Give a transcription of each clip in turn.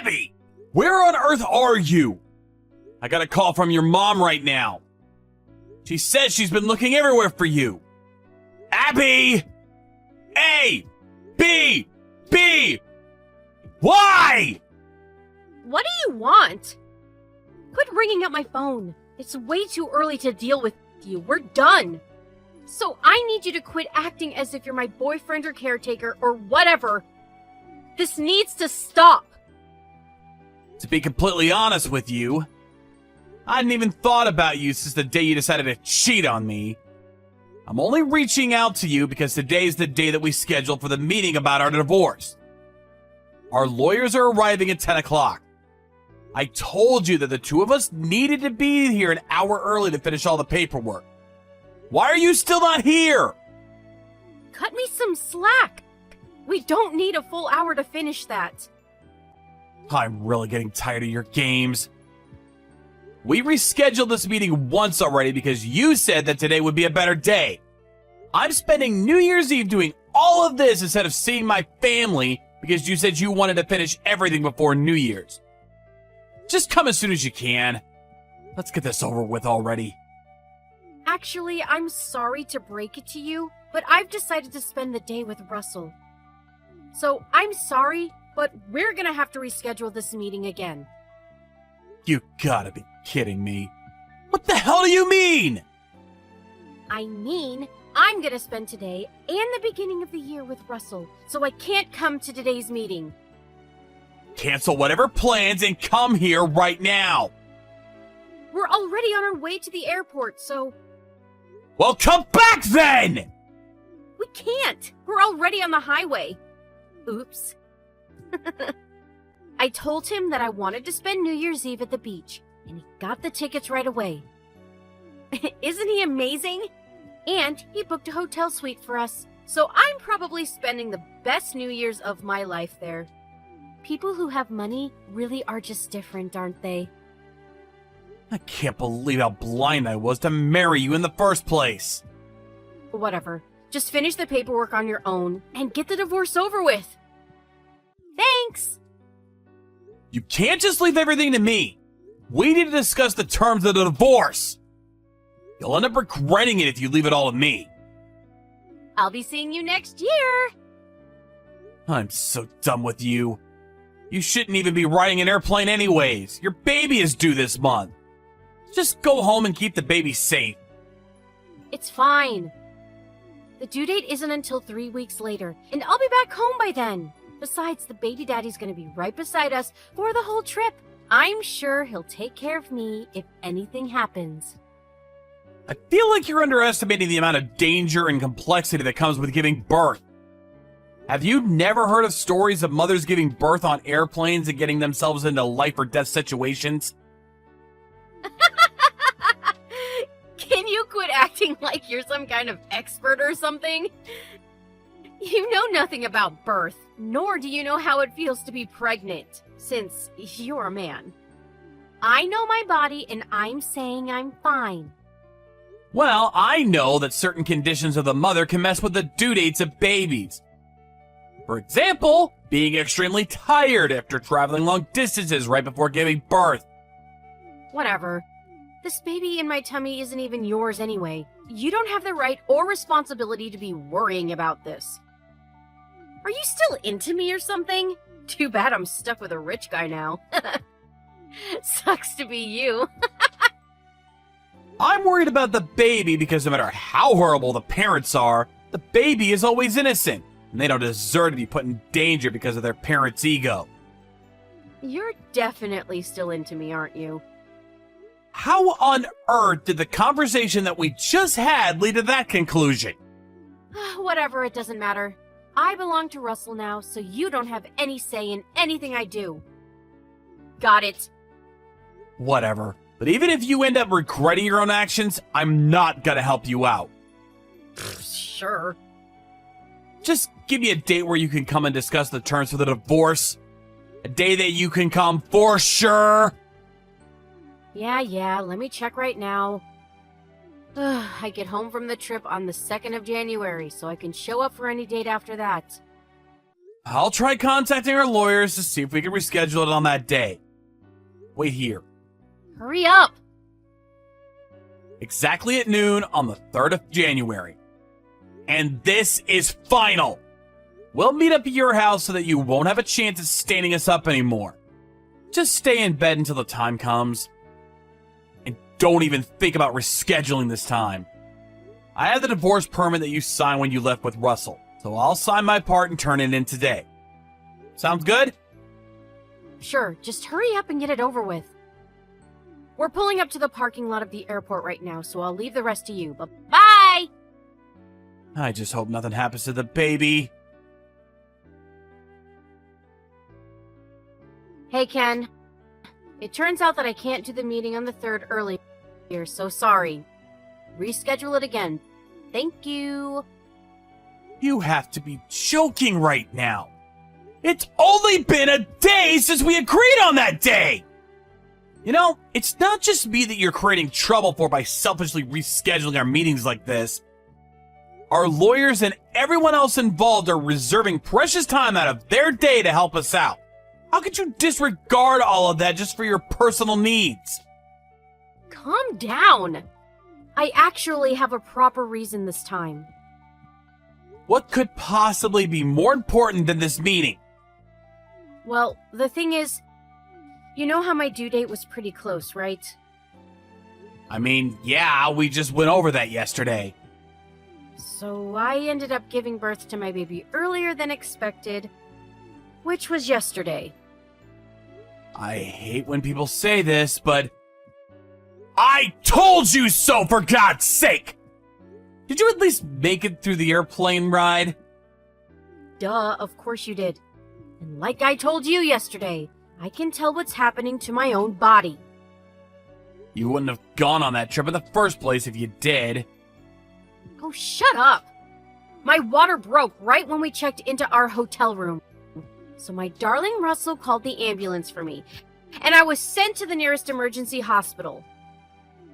Abby! Where on earth are you? I got a call from your mom right now. She says she's been looking everywhere for you. Abby! A! B! B! Why? What do you want? Quit ringing up my phone. It's way too early to deal with you. We're done. So I need you to quit acting as if you're my boyfriend or caretaker or whatever. This needs to stop. To be completely honest with you, I hadn't even thought about you since the day you decided to cheat on me. I'm only reaching out to you because today's the day that we scheduled for the meeting about our divorce. Our lawyers are arriving at 10 o'clock. I told you that the two of us needed to be here an hour early to finish all the paperwork. Why are you still not here? Cut me some slack. We don't need a full hour to finish that. I'm really getting tired of your games. We rescheduled this meeting once already because you said that today would be a better day. I'm spending New Year's Eve doing all of this instead of seeing my family because you said you wanted to finish everything before New Year's. Just come as soon as you can. Let's get this over with already. Actually, I'm sorry to break it to you, but I've decided to spend the day with Russell. So I'm sorry, but we're gonna have to reschedule this meeting again. You gotta be kidding me. What the hell do you mean? I mean, I'm gonna spend today and the beginning of the year with Russell, so I can't come to today's meeting. Cancel whatever plans and come here right now. We're already on our way to the airport, so... Well, come back then! We can't! We're already on the highway. Oops. I told him that I wanted to spend New Year's Eve at the beach, and he got the tickets right away. Isn't he amazing? And he booked a hotel suite for us, so I'm probably spending the best New Year's of my life there. People who have money really are just different, aren't they? I can't believe how blind I was to marry you in the first place. Whatever. Just finish the paperwork on your own and get the divorce over with. Thanks! You can't just leave everything to me. We need to discuss the terms of the divorce. You'll end up regretting it if you leave it all to me. I'll be seeing you next year! I'm so done with you. You shouldn't even be riding an airplane anyways. Your baby is due this month. Just go home and keep the baby safe. It's fine. The due date isn't until 3 weeks later, and I'll be back home by then. Besides, the baby daddy's gonna be right beside us for the whole trip. I'm sure he'll take care of me if anything happens. I feel like you're underestimating the amount of danger and complexity that comes with giving birth. Have you never heard of stories of mothers giving birth on airplanes and getting themselves into life or death situations? Can you quit acting like you're some kind of expert or something? You know nothing about birth, nor do you know how it feels to be pregnant, since you're a man. I know my body, and I'm saying I'm fine. Well, I know that certain conditions of the mother can mess with the due dates of babies. For example, being extremely tired after traveling long distances right before giving birth. Whatever. This baby in my tummy isn't even yours anyway. You don't have the right or responsibility to be worrying about this. Are you still into me or something? Too bad I'm stuck with a rich guy now. Sucks to be you. I'm worried about the baby because no matter how horrible the parents are, the baby is always innocent, and they don't deserve to be put in danger because of their parents' ego. You're definitely still into me, aren't you? How on earth did the conversation that we just had lead to that conclusion? Whatever, it doesn't matter. I belong to Russell now, so you don't have any say in anything I do. Got it. Whatever. But even if you end up regretting your own actions, I'm not gonna help you out. Sure. Just give me a date where you can come and discuss the terms for the divorce. A day that you can come for sure. Yeah, let me check right now. I get home from the trip on the 2nd of January, so I can show up for any date after that. I'll try contacting our lawyers to see if we can reschedule it on that day. Wait here. Hurry up! Exactly at noon on the 3rd of January. And this is final! We'll meet up at your house so that you won't have a chance at standing us up anymore. Just stay in bed until the time comes. And don't even think about rescheduling this time. I have the divorce permit that you signed when you left with Russell, so I'll sign my part and turn it in today. Sounds good? Sure, just hurry up and get it over with. We're pulling up to the parking lot of the airport right now, so I'll leave the rest to you. Bye! I just hope nothing happens to the baby. Hey, Ken. It turns out that I can't do the meeting on the 3rd earlier, so sorry. Reschedule it again. Thank you. You have to be joking right now. It's only been a day since we agreed on that day! You know, it's not just me that you're creating trouble for by selfishly rescheduling our meetings like this. Our lawyers and everyone else involved are reserving precious time out of their day to help us out. How could you disregard all of that just for your personal needs? Calm down. I actually have a proper reason this time. What could possibly be more important than this meeting? Well, the thing is, you know how my due date was pretty close, right? I mean, yeah, we just went over that yesterday. So I ended up giving birth to my baby earlier than expected, which was yesterday. I hate when people say this, but I told you so, for God's sake! Did you at least make it through the airplane ride? Duh, of course you did. And like I told you yesterday, I can tell what's happening to my own body. You wouldn't have gone on that trip in the first place if you did. Oh, shut up! My water broke right when we checked into our hotel room. So my darling Russell called the ambulance for me, and I was sent to the nearest emergency hospital.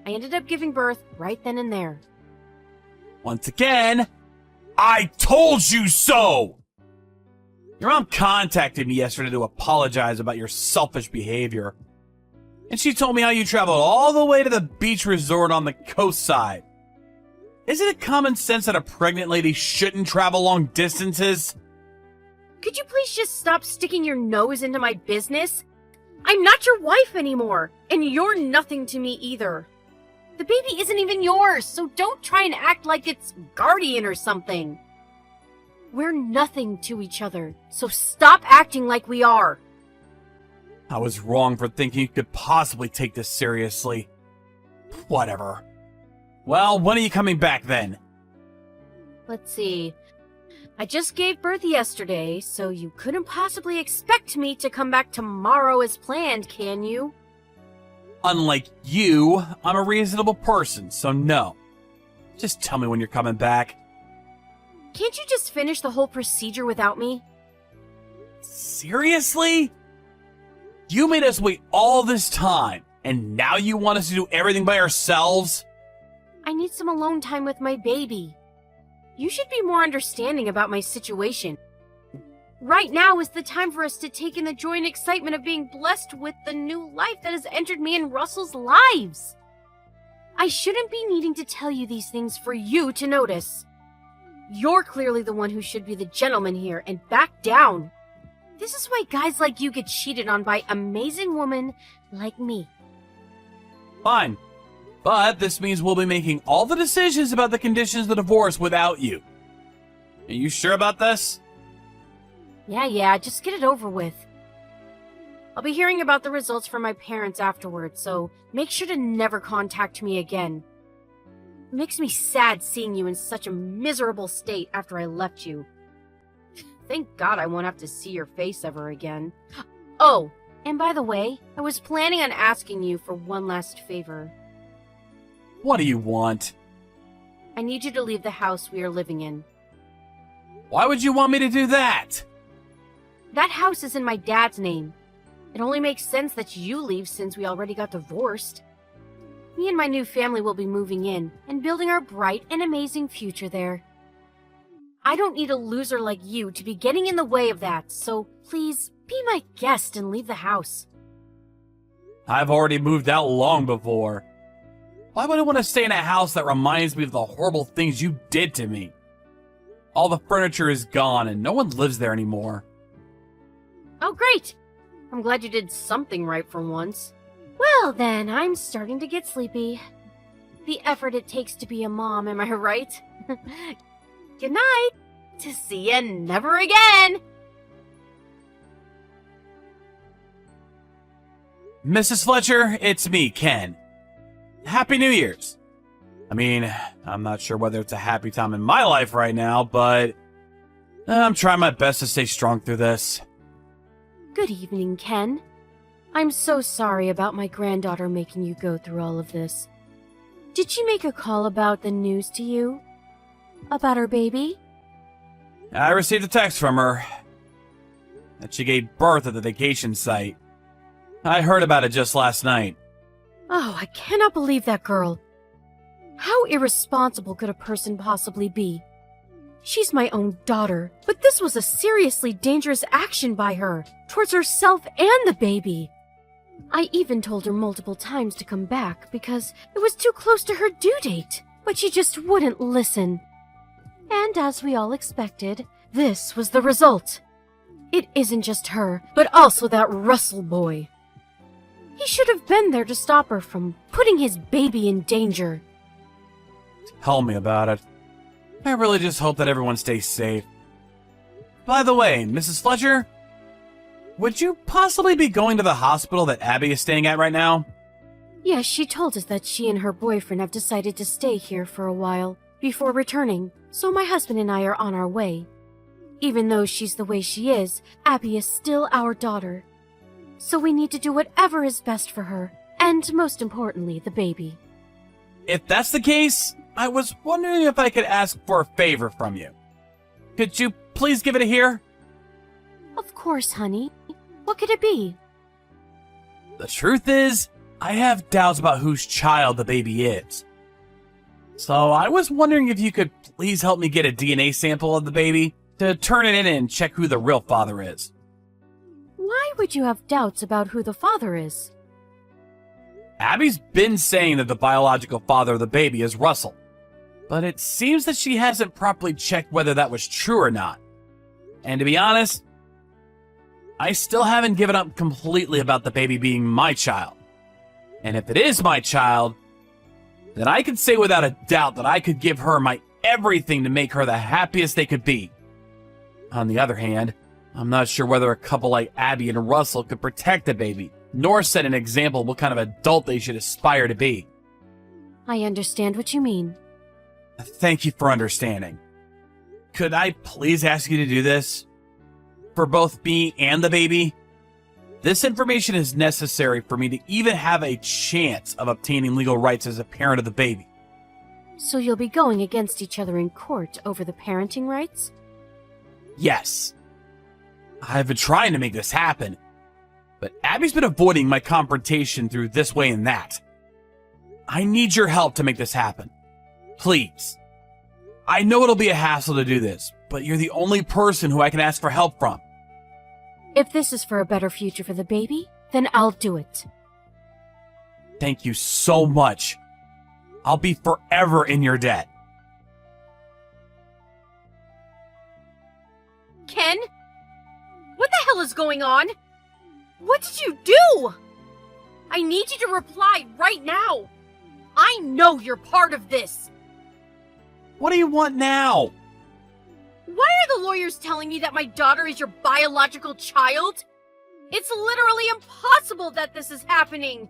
I ended up giving birth right then and there. Once again, I told you so! Your mom contacted me yesterday to apologize about your selfish behavior. And she told me how you traveled all the way to the beach resort on the coast side. Isn't it common sense that a pregnant lady shouldn't travel long distances? Could you please just stop sticking your nose into my business? I'm not your wife anymore, and you're nothing to me either. The baby isn't even yours, so don't try and act like it's guardian or something. We're nothing to each other, so stop acting like we are. I was wrong for thinking you could possibly take this seriously. Whatever. Well, when are you coming back then? Let's see. I just gave birth yesterday, so you couldn't possibly expect me to come back tomorrow as planned, can you? Unlike you, I'm a reasonable person, so no. Just tell me when you're coming back. Can't you just finish the whole procedure without me? Seriously? You made us wait all this time, and now you want us to do everything by ourselves? I need some alone time with my baby. You should be more understanding about my situation. Right now is the time for us to take in the joy and excitement of being blessed with the new life that has entered me and Russell's lives. I shouldn't be needing to tell you these things for you to notice. You're clearly the one who should be the gentleman here and back down. This is why guys like you get cheated on by amazing women like me. Fine. But this means we'll be making all the decisions about the conditions of the divorce without you. Are you sure about this? Yeah, just get it over with. I'll be hearing about the results from my parents afterwards, so make sure to never contact me again. It makes me sad seeing you in such a miserable state after I left you. Thank God I won't have to see your face ever again. Oh, and by the way, I was planning on asking you for one last favor. What do you want? I need you to leave the house we are living in. Why would you want me to do that? That house is in my dad's name. It only makes sense that you leave since we already got divorced. Me and my new family will be moving in and building our bright and amazing future there. I don't need a loser like you to be getting in the way of that, so please be my guest and leave the house. I've already moved out long before. Why would I want to stay in a house that reminds me of the horrible things you did to me? All the furniture is gone and no one lives there anymore. Oh, great! I'm glad you did something right for once. Well then, I'm starting to get sleepy. The effort it takes to be a mom, am I right? Good night! To see ya never again! Mrs. Fletcher, it's me, Ken. Happy New Year's. I mean, I'm not sure whether it's a happy time in my life right now, but I'm trying my best to stay strong through this. Good evening, Ken. I'm so sorry about my granddaughter making you go through all of this. Did she make a call about the news to you? About her baby? I received a text from her that she gave birth at the vacation site. I heard about it just last night. Oh, I cannot believe that girl. How irresponsible could a person possibly be? She's my own daughter, but this was a seriously dangerous action by her, towards herself and the baby. I even told her multiple times to come back because it was too close to her due date, but she just wouldn't listen. And as we all expected, this was the result. It isn't just her, but also that Russell boy. He should have been there to stop her from putting his baby in danger. Tell me about it. I really just hope that everyone stays safe. By the way, Mrs. Fletcher, would you possibly be going to the hospital that Abby is staying at right now? Yes, she told us that she and her boyfriend have decided to stay here for a while before returning, so my husband and I are on our way. Even though she's the way she is, Abby is still our daughter. So we need to do whatever is best for her, and most importantly, the baby. If that's the case, I was wondering if I could ask for a favor from you. Could you please give it a hear? Of course, honey. What could it be? The truth is, I have doubts about whose child the baby is. So I was wondering if you could please help me get a DNA sample of the baby to turn it in and check who the real father is. Why would you have doubts about who the father is? Abby's been saying that the biological father of the baby is Russell, but it seems that she hasn't properly checked whether that was true or not. And to be honest, I still haven't given up completely about the baby being my child. And if it is my child, then I can say without a doubt that I could give her my everything to make her the happiest they could be. On the other hand, I'm not sure whether a couple like Abby and Russell could protect the baby, nor set an example of what kind of adult they should aspire to be. I understand what you mean. Thank you for understanding. Could I please ask you to do this? For both me and the baby? This information is necessary for me to even have a chance of obtaining legal rights as a parent of the baby. So you'll be going against each other in court over the parenting rights? Yes. I've been trying to make this happen, but Abby's been avoiding my confrontation through this way and that. I need your help to make this happen. Please. I know it'll be a hassle to do this, but you're the only person who I can ask for help from. If this is for a better future for the baby, then I'll do it. Thank you so much. I'll be forever in your debt. Ken? What the hell is going on? What did you do? I need you to reply right now. I know you're part of this. What do you want now? Why are the lawyers telling me that my daughter is your biological child? It's literally impossible that this is happening.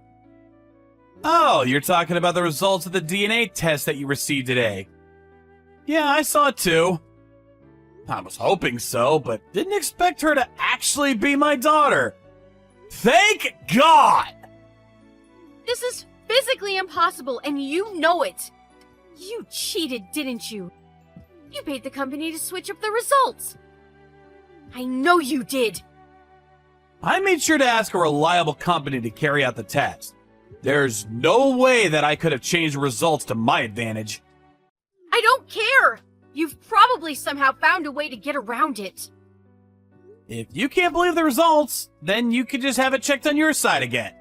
Oh, you're talking about the results of the DNA test that you received today. Yeah, I saw it too. I was hoping so, but didn't expect her to actually be my daughter. Thank God! This is physically impossible, and you know it. You cheated, didn't you? You paid the company to switch up the results. I know you did. I made sure to ask a reliable company to carry out the test. There's no way that I could have changed the results to my advantage. I don't care. You've probably somehow found a way to get around it. If you can't believe the results, then you could just have it checked on your side again.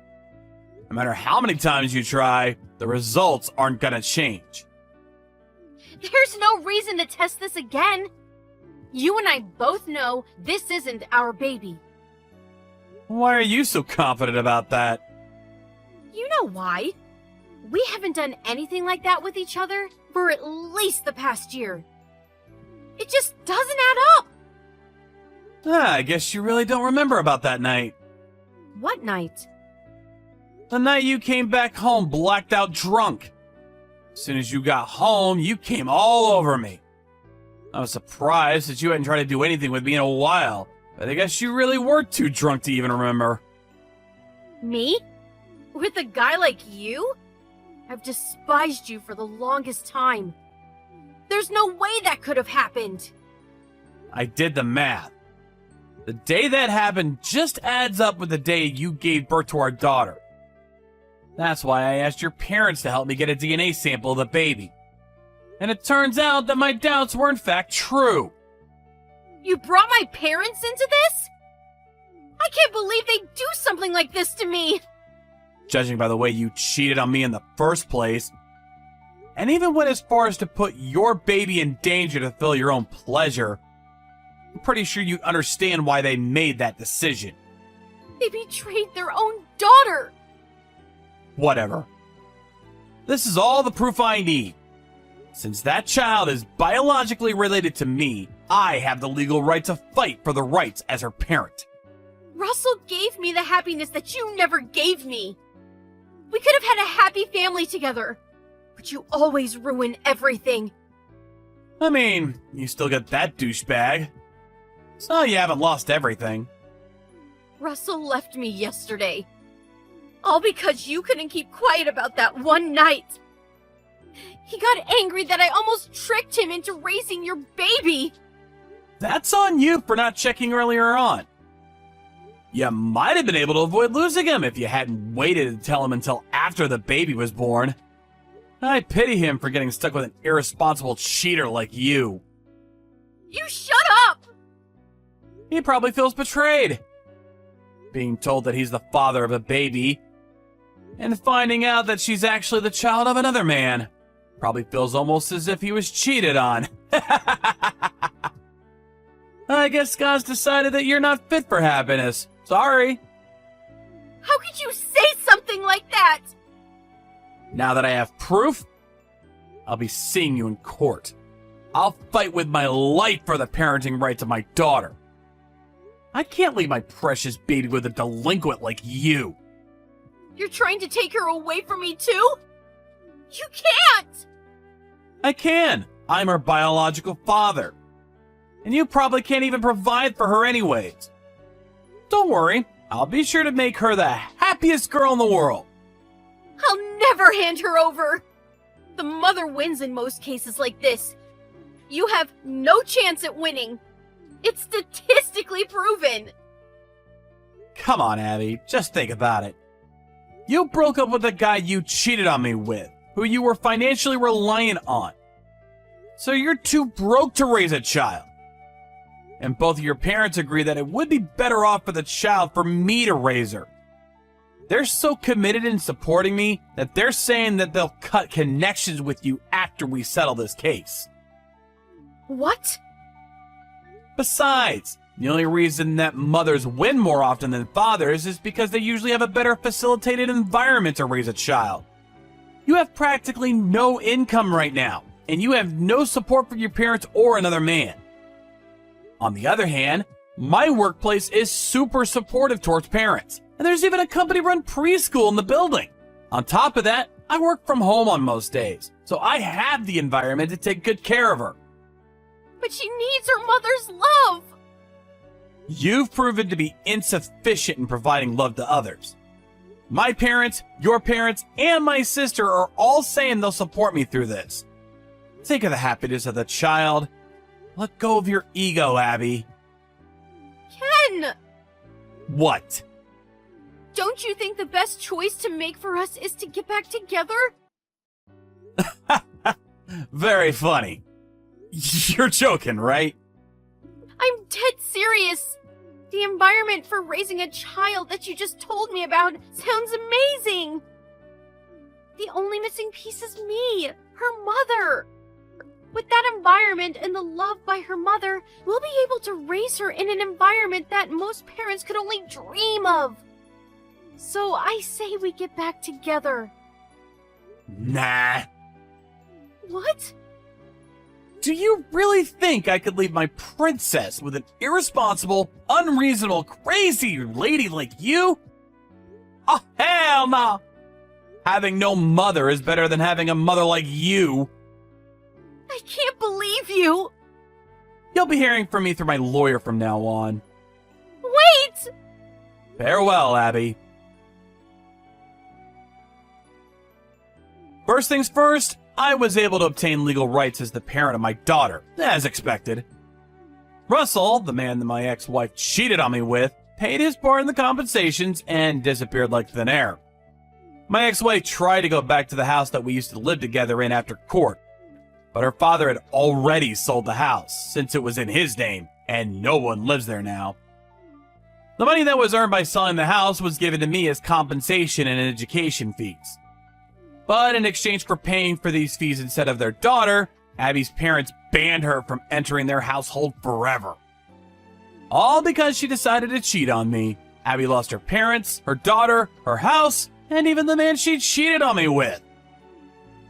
No matter how many times you try, the results aren't gonna change. There's no reason to test this again. You and I both know this isn't our baby. Why are you so confident about that? You know why? We haven't done anything like that with each other for at least the past year. It just doesn't add up. I guess you really don't remember about that night. What night? The night you came back home blacked out drunk. As soon as you got home, you came all over me. I was surprised that you hadn't tried to do anything with me in a while, but I guess you really were too drunk to even remember. Me? With a guy like you? I've despised you for the longest time. There's no way that could have happened. I did the math. The day that happened just adds up with the day you gave birth to our daughter. That's why I asked your parents to help me get a DNA sample of the baby. And it turns out that my doubts were in fact true. You brought my parents into this? I can't believe they'd do something like this to me. Judging by the way you cheated on me in the first place, and even went as far as to put your baby in danger to fill your own pleasure, I'm pretty sure you understand why they made that decision. They betrayed their own daughter. Whatever. This is all the proof I need. Since that child is biologically related to me, I have the legal right to fight for the rights as her parent. Russell gave me the happiness that you never gave me. We could have had a happy family together, but you always ruin everything. I mean, you still got that douchebag. So you haven't lost everything. Russell left me yesterday. All because you couldn't keep quiet about that one night. He got angry that I almost tricked him into raising your baby. That's on you for not checking earlier on. You might have been able to avoid losing him if you hadn't waited to tell him until after the baby was born. I pity him for getting stuck with an irresponsible cheater like you. You shut up! He probably feels betrayed. Being told that he's the father of a baby, and finding out that she's actually the child of another man, probably feels almost as if he was cheated on. I guess God's decided that you're not fit for happiness. Sorry. How could you say something like that? Now that I have proof, I'll be seeing you in court. I'll fight with my life for the parenting rights of my daughter. I can't leave my precious baby with a delinquent like you. You're trying to take her away from me too? You can't! I can. I'm her biological father. And you probably can't even provide for her anyways. Don't worry, I'll be sure to make her the happiest girl in the world. I'll never hand her over. The mother wins in most cases like this. You have no chance at winning. It's statistically proven. Come on, Abby, just think about it. You broke up with the guy you cheated on me with, who you were financially reliant on. So you're too broke to raise a child. And both of your parents agree that it would be better off for the child for me to raise her. They're so committed in supporting me that they're saying that they'll cut connections with you after we settle this case. What? Besides, the only reason that mothers win more often than fathers is because they usually have a better facilitated environment to raise a child. You have practically no income right now, and you have no support from your parents or another man. On the other hand, my workplace is super supportive towards parents, and there's even a company-run preschool in the building. On top of that, I work from home on most days, so I have the environment to take good care of her. But she needs her mother's love. You've proven to be insufficient in providing love to others. My parents, your parents, and my sister are all saying they'll support me through this. Think of the happiness of the child. Let go of your ego, Abby. Ken! What? Don't you think the best choice to make for us is to get back together? Very funny. You're joking, right? I'm dead serious. The environment for raising a child that you just told me about sounds amazing. The only missing piece is me, her mother. With that environment and the love by her mother, we'll be able to raise her in an environment that most parents could only dream of. So I say we get back together. Nah. What? Do you really think I could leave my princess with an irresponsible, unreasonable, crazy lady like you? Oh, hell no! Having no mother is better than having a mother like you. I can't believe you! You'll be hearing from me through my lawyer from now on. Wait! Farewell, Abby. First things first, I was able to obtain legal rights as the parent of my daughter, as expected. Russell, the man that my ex-wife cheated on me with, paid his part in the compensations and disappeared like thin air. My ex-wife tried to go back to the house that we used to live together in after court, but her father had already sold the house since it was in his name, and no one lives there now. The money that was earned by selling the house was given to me as compensation and education fees. But in exchange for paying for these fees instead of their daughter, Abby's parents banned her from entering their household forever. All because she decided to cheat on me. Abby lost her parents, her daughter, her house, and even the man she cheated on me with.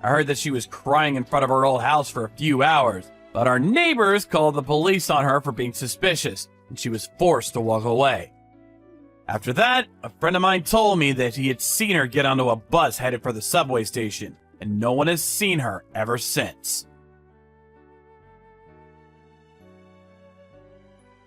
I heard that she was crying in front of her old house for a few hours, but our neighbors called the police on her for being suspicious, and she was forced to walk away. After that, a friend of mine told me that he had seen her get onto a bus headed for the subway station, and no one has seen her ever since.